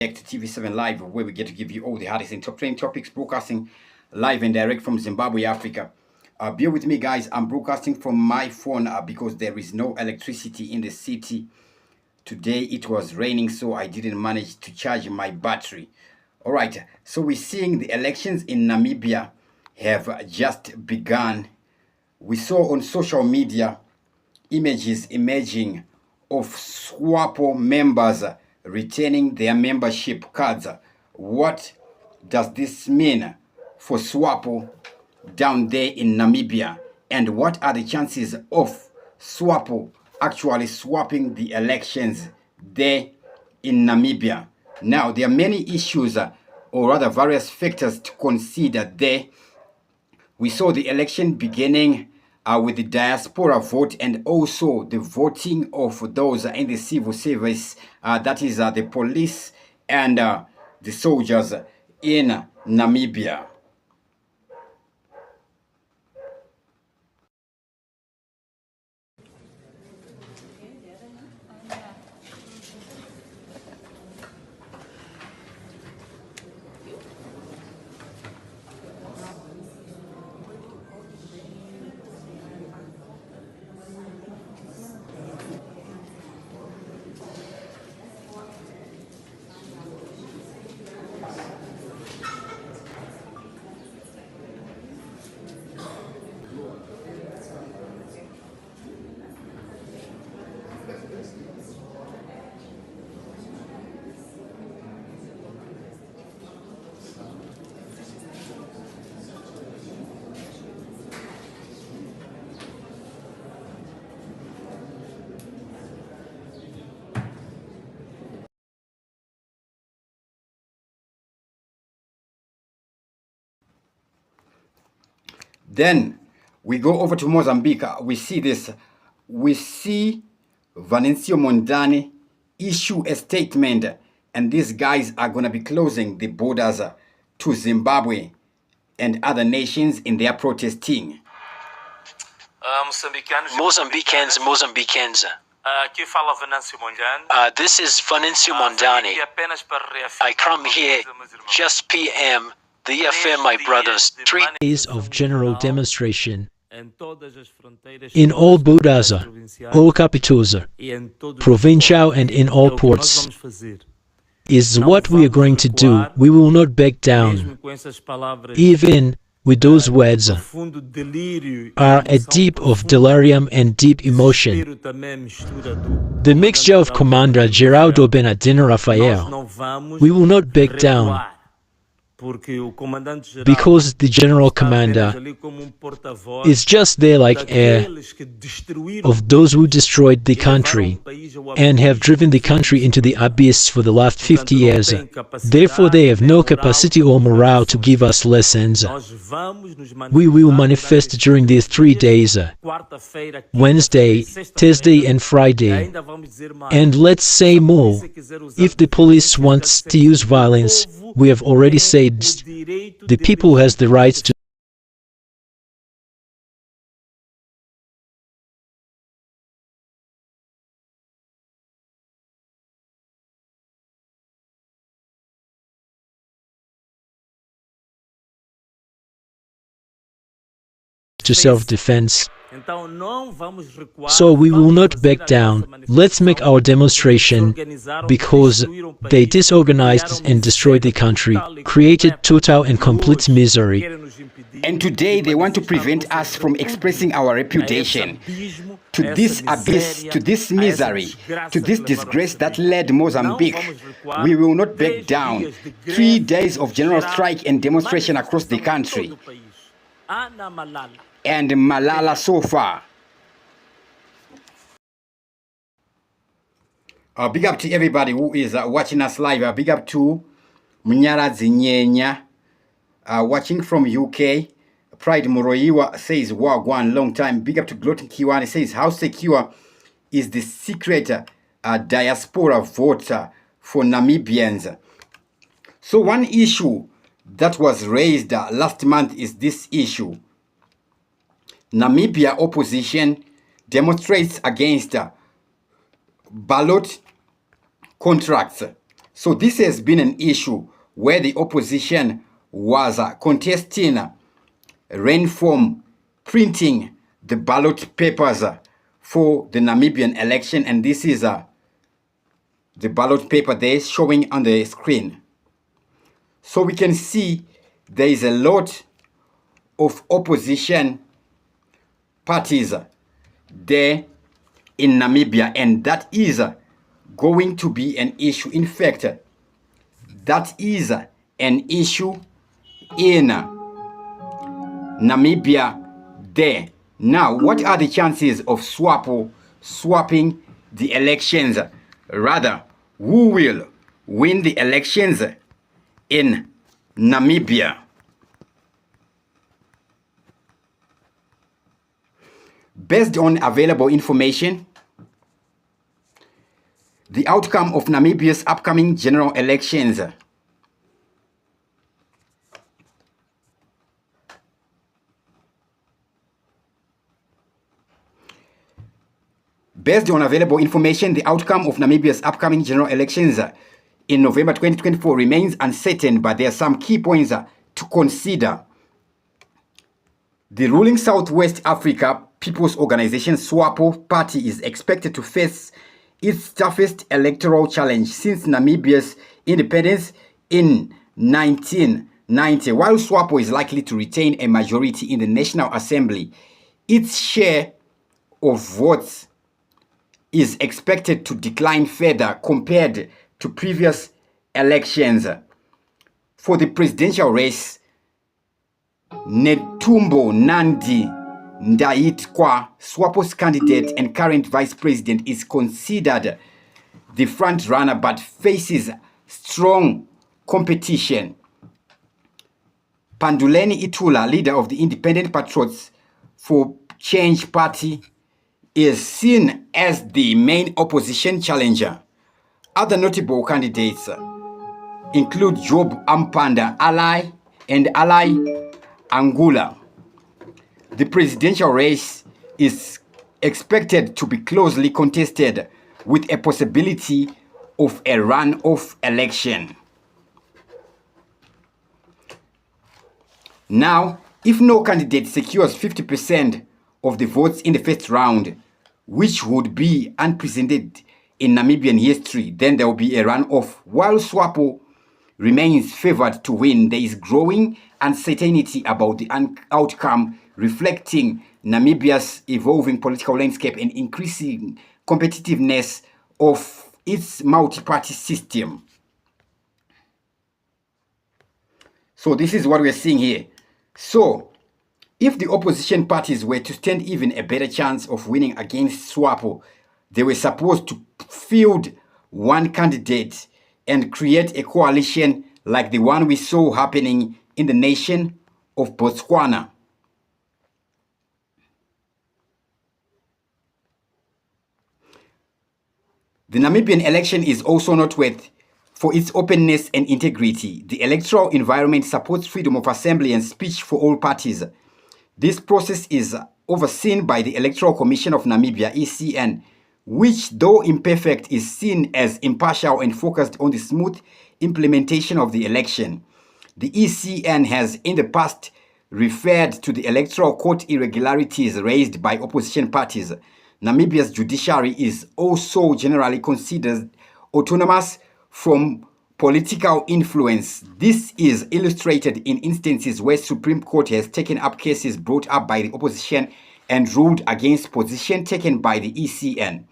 To TV7 Live, where we get to give you all the hottest and top trending topics, broadcasting live and direct from Zimbabwe, Africa. Bear with me, guys. I'm broadcasting from my phone because there is no electricity in the city. Today it was raining, so I didn't manage to charge my battery. All right, so we're seeing the elections in Namibia have just begun. We saw on social media images emerging of SWAPO members retaining their membership cards. What does this mean for SWAPO down there in Namibia? And what are the chances of SWAPO actually swapping the elections there in Namibia? Now, there are many issues, or rather various factors to consider there. We saw the election beginning with the diaspora vote and also the voting of those in the civil service, that is the police and the soldiers in Namibia. Then we go over to Mozambique. We see this. We see Venancio Mondlane issue a statement, and these guys are going to be closing the borders to Zimbabwe and other nations in their protesting. Mozambicans. This is Venancio Mondlane. I come here just PM. The FM, my brothers, 3 days of general demonstration in all borders, all capitals, provincial and in all ports, is what we are going to do. We will not back down. Even with those words are a deep of delirium and deep emotion. The mixture of Commander Geraldo Bernardino Rafael, we will not back down. Because the general commander is just there like heir of those who destroyed the country and have driven the country into the abyss for the last 50 years. Therefore, they have no capacity or morale to give us lessons. We will manifest during these 3 days, Wednesday, Thursday and Friday. And let's say more, if the police wants to use violence, we have already said the people has the rights to self-defense. So we will not back down. Let's make our demonstration, because they disorganized and destroyed the country, created total and complete misery. And today they want to prevent us from expressing our repudiation to this abyss, to this misery, to this disgrace that led Mozambique. We will not back down. 3 days of general strike and demonstration across the country. And Malala so far. Big up to everybody who is watching us live. Big up to Mnyara Zinyenya, watching from UK. Pride Moroiwa says, Wagwan, long time. Big up to Glotin Kiwani says, how secure is the secret diaspora vote for Namibians? So one issue that was raised last month is this issue. Namibia opposition demonstrates against ballot contracts. So this has been an issue where the opposition was contesting rain from printing the ballot papers for the Namibian election, and this is the ballot paper there showing on the screen. So we can see there is a lot of opposition parties there in Namibia, and that is going to be an issue. In fact, that is an issue in Namibia there. Now, what are the chances of swapping the elections? Rather, who will win the elections in Namibia? Based on available information, the outcome of Namibia's upcoming general elections in November 2024 remains uncertain, but there are some key points to consider. The ruling Southwest Africa People's Organization SWAPO party is expected to face its toughest electoral challenge since Namibia's independence in 1990. While SWAPO is likely to retain a majority in the National Assembly, its share of votes is expected to decline further compared to previous elections. For the presidential race, Netumbo Nandi Ndaitwah, SWAPO's candidate and current vice president, is considered the front runner but faces strong competition. Panduleni Itula, leader of the Independent Patriots for Change Party, is seen as the main opposition challenger. Other notable candidates include Job Ampanda Ally and Ally Angula. The presidential race is expected to be closely contested with a possibility of a runoff election. Now, if no candidate secures 50% of the votes in the first round, which would be unprecedented in Namibian history, then there will be a runoff. While SWAPO remains favored to win, there is growing uncertainty about the outcome, reflecting Namibia's evolving political landscape and increasing competitiveness of its multi-party system. So this is what we're seeing here. So if the opposition parties were to stand even a better chance of winning against SWAPO, they were supposed to field one candidate and create a coalition like the one we saw happening in the nation of Botswana. The Namibian election is also noteworthy for its openness and integrity. The electoral environment supports freedom of assembly and speech for all parties. This process is overseen by the Electoral Commission of Namibia, ECN, which, though imperfect, is seen as impartial and focused on the smooth implementation of the election. The ECN has in the past referred to the electoral court irregularities raised by opposition parties. Namibia's judiciary is also generally considered autonomous from political influence. This is illustrated in instances where Supreme Court has taken up cases brought up by the opposition and ruled against position taken by the ECN.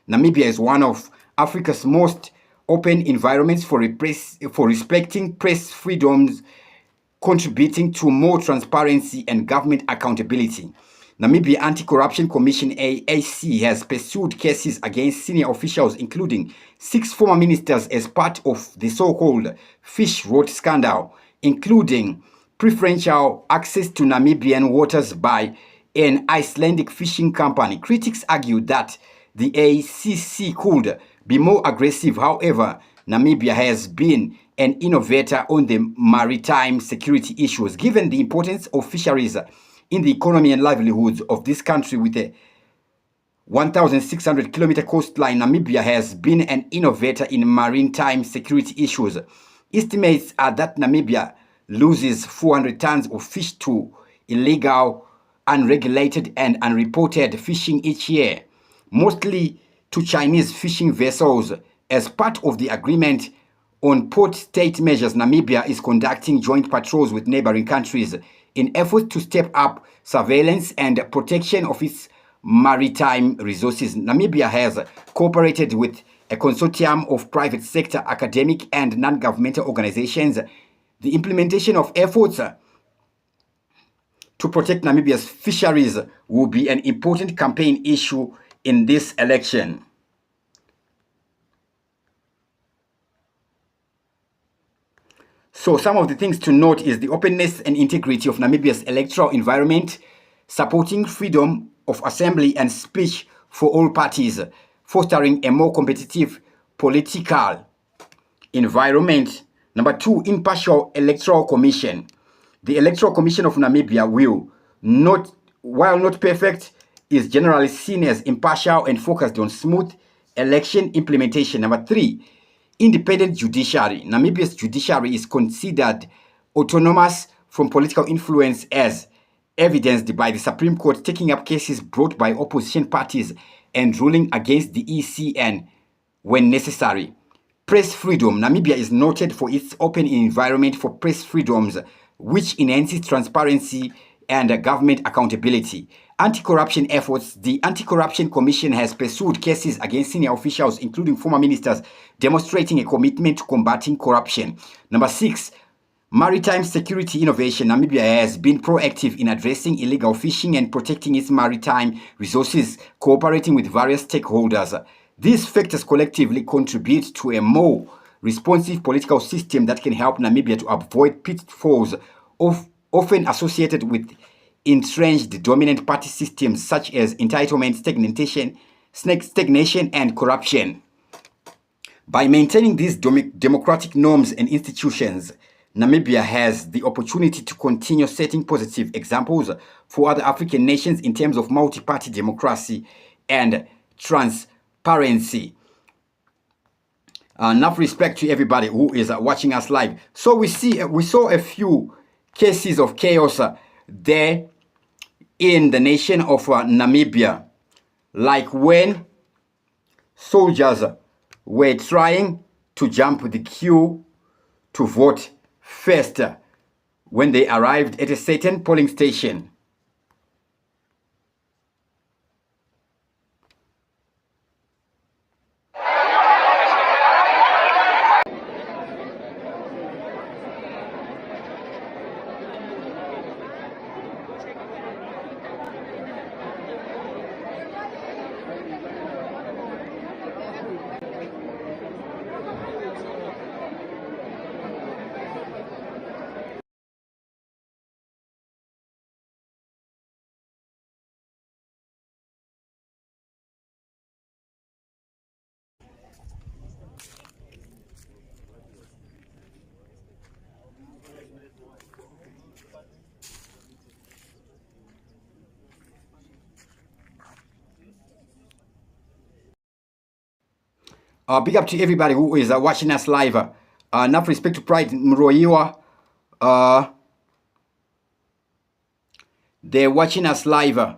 Namibia is one of Africa's most open environments for respecting press freedoms, contributing to more transparency and government accountability. Namibia Anti-Corruption Commission AAC has pursued cases against senior officials, including 6 former ministers, as part of the so-called fish rot scandal, including preferential access to Namibian waters by an Icelandic fishing company. Critics argue that the ACC could be more aggressive. However, Namibia has been an innovator on the maritime security issues, given the importance of fisheries in the economy and livelihoods of this country, with 1,600-kilometer coastline, Namibia has been an innovator in maritime security issues. Estimates are that Namibia loses 400 tons of fish to illegal, unregulated, and unreported fishing each year, mostly to Chinese fishing vessels. As part of the agreement on port state measures, Namibia is conducting joint patrols with neighboring countries in efforts to step up surveillance and protection of its maritime resources. Namibia has cooperated with a consortium of private sector, academic, and non-governmental organizations. The implementation of efforts to protect Namibia's fisheries will be an important campaign issue in this election. So some of the things to note is the openness and integrity of Namibia's electoral environment, supporting freedom of assembly and speech for all parties, fostering a more competitive political environment. Number 2, impartial electoral commission. The Electoral Commission of Namibia will not, while not perfect, is generally seen as impartial and focused on smooth election implementation. Number 3, independent judiciary. Namibia's judiciary is considered autonomous from political influence, as evidenced by the Supreme Court taking up cases brought by opposition parties and ruling against the ECN when necessary. Press freedom. Namibia is noted for its open environment for press freedoms, which enhances transparency and government accountability. Anti-corruption efforts. The Anti-Corruption Commission has pursued cases against senior officials, including former ministers, demonstrating a commitment to combating corruption. Number 6, maritime security innovation. Namibia has been proactive in addressing illegal fishing and protecting its maritime resources, cooperating with various stakeholders. These factors collectively contribute to a more responsive political system that can help Namibia to avoid pitfalls often associated with entrenched dominant party systems such as entitlement, stagnation, and corruption. By maintaining these democratic norms and institutions, Namibia has the opportunity to continue setting positive examples for other African nations in terms of multi-party democracy and transparency. Enough respect to everybody who is watching us live. So we saw a few cases of chaos there in the nation of Namibia, like when soldiers were trying to jump the queue to vote first when they arrived at a certain polling station. Big up to everybody who is watching us live. Enough respect to Pride Mroiwa. They're watching us live.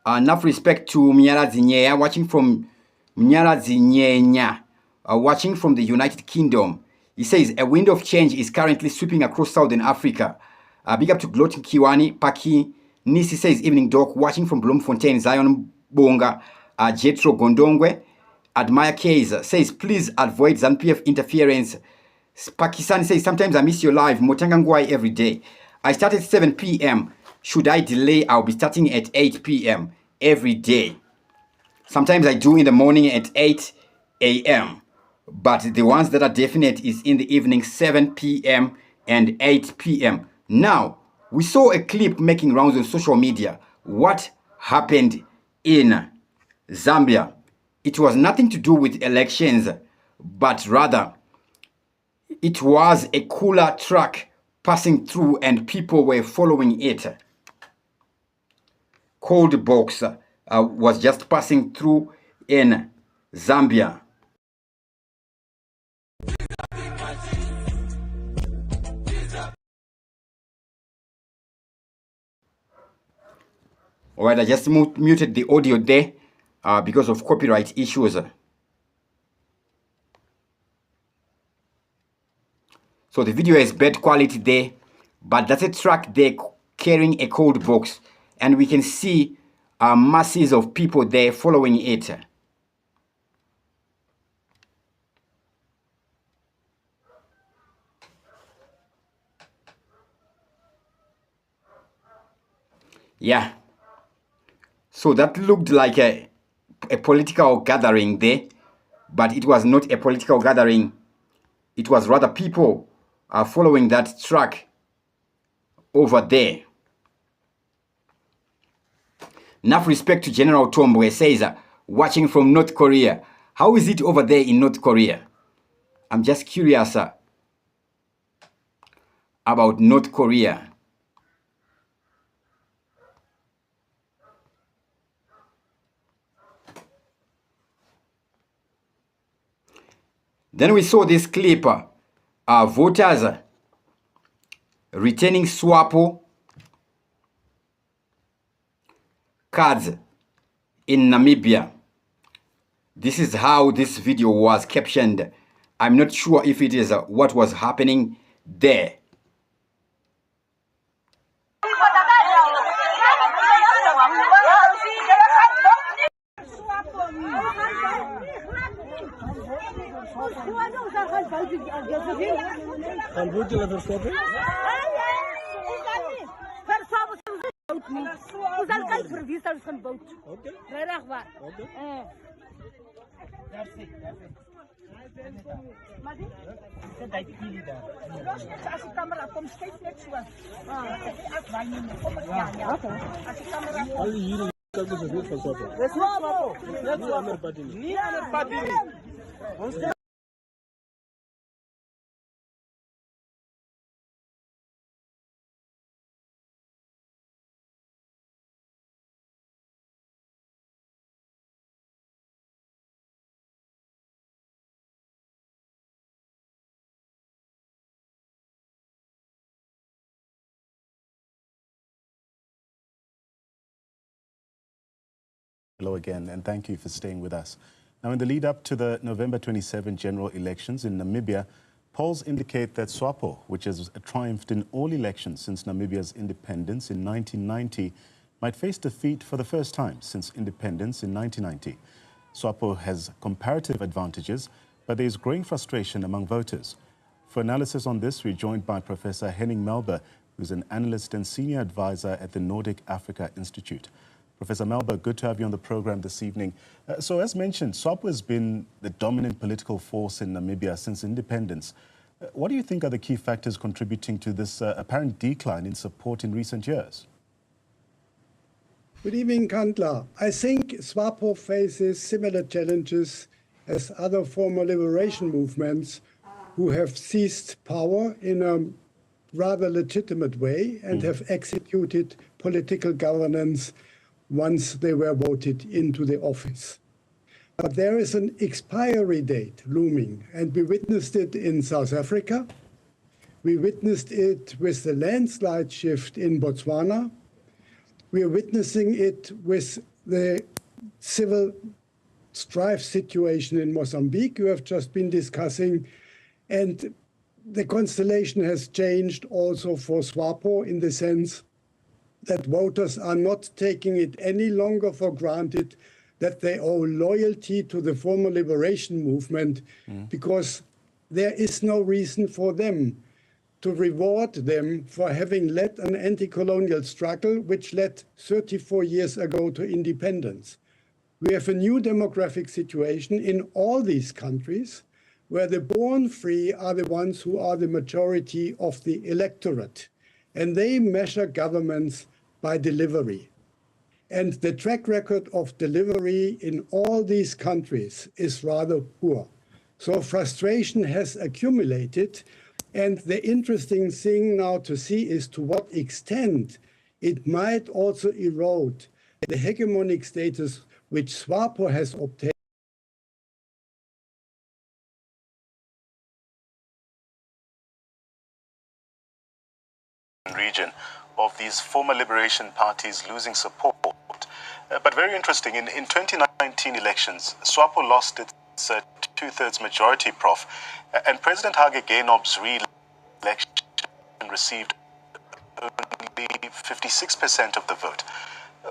Enough respect to Mnyara Zinyenya, watching from Mnyara Zinyenya, watching from the United Kingdom. He says, a wind of change is currently sweeping across Southern Africa. Big up to Glotin Kiwani, Paki. Nisi says, evening doc, watching from Bloemfontein, Zion Bonga, Jetro Gondongwe. Admire Case says, please avoid ZANU-PF interference. Pakistan says, sometimes I miss your live. Motangangwai every day. I start at 7 p.m. Should I delay? I'll be starting at 8 p.m. every day. Sometimes I do in the morning at 8 a.m. But the ones that are definite is in the evening, 7 p.m. and 8 p.m. Now, we saw a clip making rounds on social media. What happened in Zambia? It was nothing to do with elections, but rather it was a cooler truck passing through and people were following it. Cold box was just passing through in Zambia. All right, I just muted the audio there because of copyright issues. So the video is bad quality there, but that's a truck there carrying a cold box, and we can see masses of people there following it. Yeah. So that looked like a political gathering there, but it was not a political gathering. It was rather people following that truck over there. Enough respect to General Tombwe says, watching from North Korea. How is it over there in North Korea? I'm just curious about North Korea. Then we saw this clip, voters returning SWAPO cards in Namibia. This is how this video was captioned. I'm not sure if it is what was happening there. Hello again, and thank you for staying with us. Now, in the lead up to the November 27 general elections in Namibia, polls indicate that SWAPO, which has triumphed in all elections since Namibia's independence in 1990, might face defeat for the first time since independence in 1990. SWAPO has comparative advantages, but there is growing frustration among voters. For analysis on this, we're joined by Professor Henning Melba, who's an analyst and senior advisor at the Nordic Africa Institute. Professor Melba, good to have you on the program this evening. So as mentioned, SWAPO has been the dominant political force in Namibia since independence. What do you think are the key factors contributing to this apparent decline in support in recent years? Good evening, Kandla. I think SWAPO faces similar challenges as other former liberation movements who have seized power in a rather legitimate way and have executed political governance once they were voted into the office. But there is an expiry date looming, and we witnessed it in South Africa. We witnessed it with the landslide shift in Botswana. We are witnessing it with the civil strife situation in Mozambique you have just been discussing. And the constellation has changed also for SWAPO in the sense that voters are not taking it any longer for granted that they owe loyalty to the former liberation movement because there is no reason for them to reward them for having led an anti-colonial struggle which led 34 years ago to independence. We have a new demographic situation in all these countries where the born free are the ones who are the majority of the electorate, and they measure governments by delivery. And the track record of delivery in all these countries is rather poor. So frustration has accumulated. And the interesting thing now to see is to what extent it might also erode the hegemonic status which SWAPO has obtained region of these former liberation parties losing support. But very interesting, in 2019 elections, SWAPO lost its two-thirds majority, Prof. And President Hage Geinob's re-election received only 56% of the vote.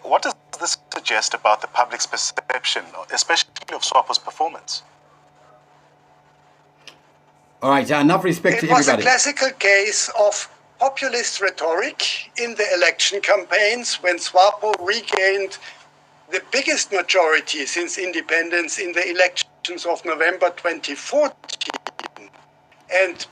What does this suggest about the public's perception, especially of SWAPO's performance? All right, enough respect to everybody. It was a classical case of populist rhetoric in the election campaigns when SWAPO regained the biggest majority since independence in the elections of November 2014. And